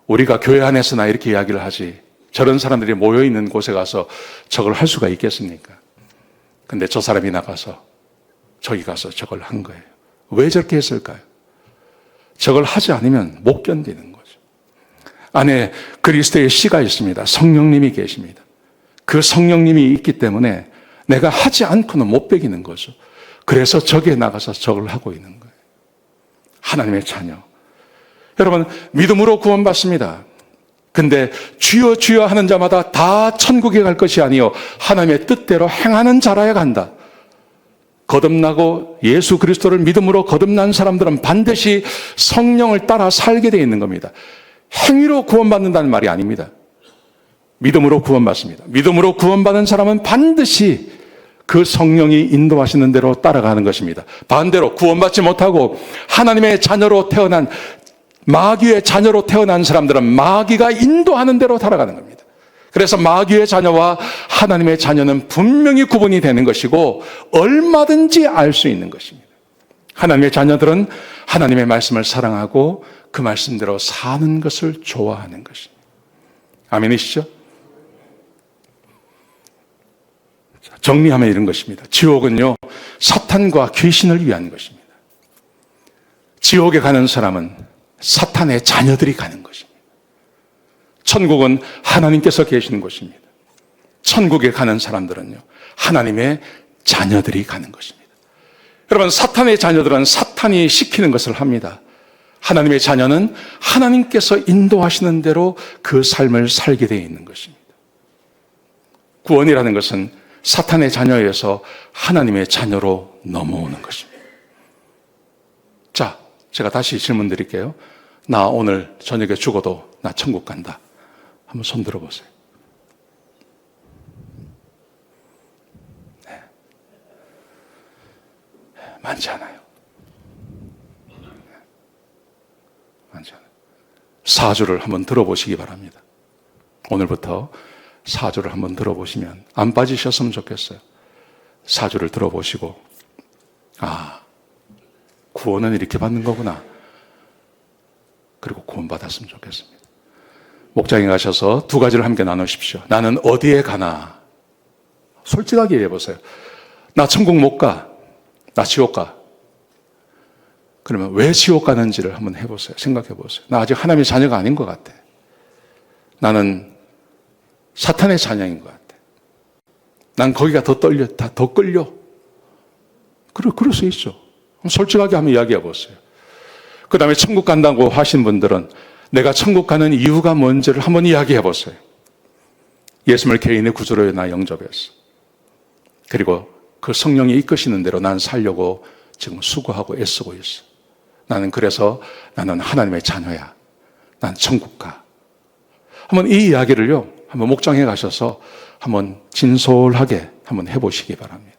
Speaker 1: 우리가 교회 안에서나 이렇게 이야기를 하지 저런 사람들이 모여있는 곳에 가서 저걸 할 수가 있겠습니까? 근데 저 사람이 나가서 저기 가서 저걸 한 거예요. 왜 저렇게 했을까요? 저걸 하지 않으면 못 견디는 거죠. 안에 그리스도의 씨가 있습니다. 성령님이 계십니다. 그 성령님이 있기 때문에 내가 하지 않고는 못 배기는 거죠. 그래서 저기에 나가서 저걸 하고 있는 거예요. 하나님의 자녀. 여러분, 믿음으로 구원받습니다. 근데 주여 주여 하는 자마다 다 천국에 갈 것이 아니요 하나님의 뜻대로 행하는 자라야 간다. 거듭나고 예수 그리스도를 믿음으로 거듭난 사람들은 반드시 성령을 따라 살게 되어 있는 겁니다. 행위로 구원받는다는 말이 아닙니다. 믿음으로 구원받습니다. 믿음으로 구원받은 사람은 반드시 그 성령이 인도하시는 대로 따라가는 것입니다. 반대로 구원받지 못하고 하나님의 자녀로 태어난 마귀의 자녀로 태어난 사람들은 마귀가 인도하는 대로 살아가는 겁니다. 그래서 마귀의 자녀와 하나님의 자녀는 분명히 구분이 되는 것이고 얼마든지 알 수 있는 것입니다. 하나님의 자녀들은 하나님의 말씀을 사랑하고 그 말씀대로 사는 것을 좋아하는 것입니다. 아멘이시죠? 정리하면 이런 것입니다. 지옥은요, 사탄과 귀신을 위한 것입니다. 지옥에 가는 사람은 사탄의 자녀들이 가는 것입니다. 천국은 하나님께서 계시는 곳입니다. 천국에 가는 사람들은요, 하나님의 자녀들이 가는 것입니다. 여러분, 사탄의 자녀들은 사탄이 시키는 것을 합니다. 하나님의 자녀는 하나님께서 인도하시는 대로 그 삶을 살게 되어 있는 것입니다. 구원이라는 것은 사탄의 자녀에서 하나님의 자녀로 넘어오는 것입니다. 자, 제가 다시 질문 드릴게요. 나 오늘 저녁에 죽어도 나 천국 간다. 한번 손 들어보세요. 네. 많지 않아요. 많지 않아요. 사주를 한번 들어보시기 바랍니다. 오늘부터 사주를 한번 들어보시면 안 빠지셨으면 좋겠어요. 사주를 들어보시고, 아, 구원은 이렇게 받는 거구나. 그리고 구원받았으면 좋겠습니다. 목장에 가셔서 두 가지를 함께 나누십시오. 나는 어디에 가나? 솔직하게 얘기해보세요. 나 천국 못 가. 나 지옥 가. 그러면 왜 지옥 가는지를 한번 해보세요. 생각해보세요. 나 아직 하나님의 자녀가 아닌 것 같아. 나는 사탄의 자녀인 것 같아. 난 거기가 더 끌려. 그럴 수 있죠. 솔직하게 한번 이야기해 보세요. 그 다음에 천국 간다고 하신 분들은 내가 천국 가는 이유가 뭔지를 한번 이야기해 보세요. 예수님을 개인의 구주로 나 영접했어. 그리고 그 성령이 이끄시는 대로 난 살려고 지금 수고하고 애쓰고 있어. 그래서 나는 하나님의 자녀야. 난 천국 가. 한번 이 이야기를요, 한번 목장에 가셔서 한번 진솔하게 한번 해보시기 바랍니다.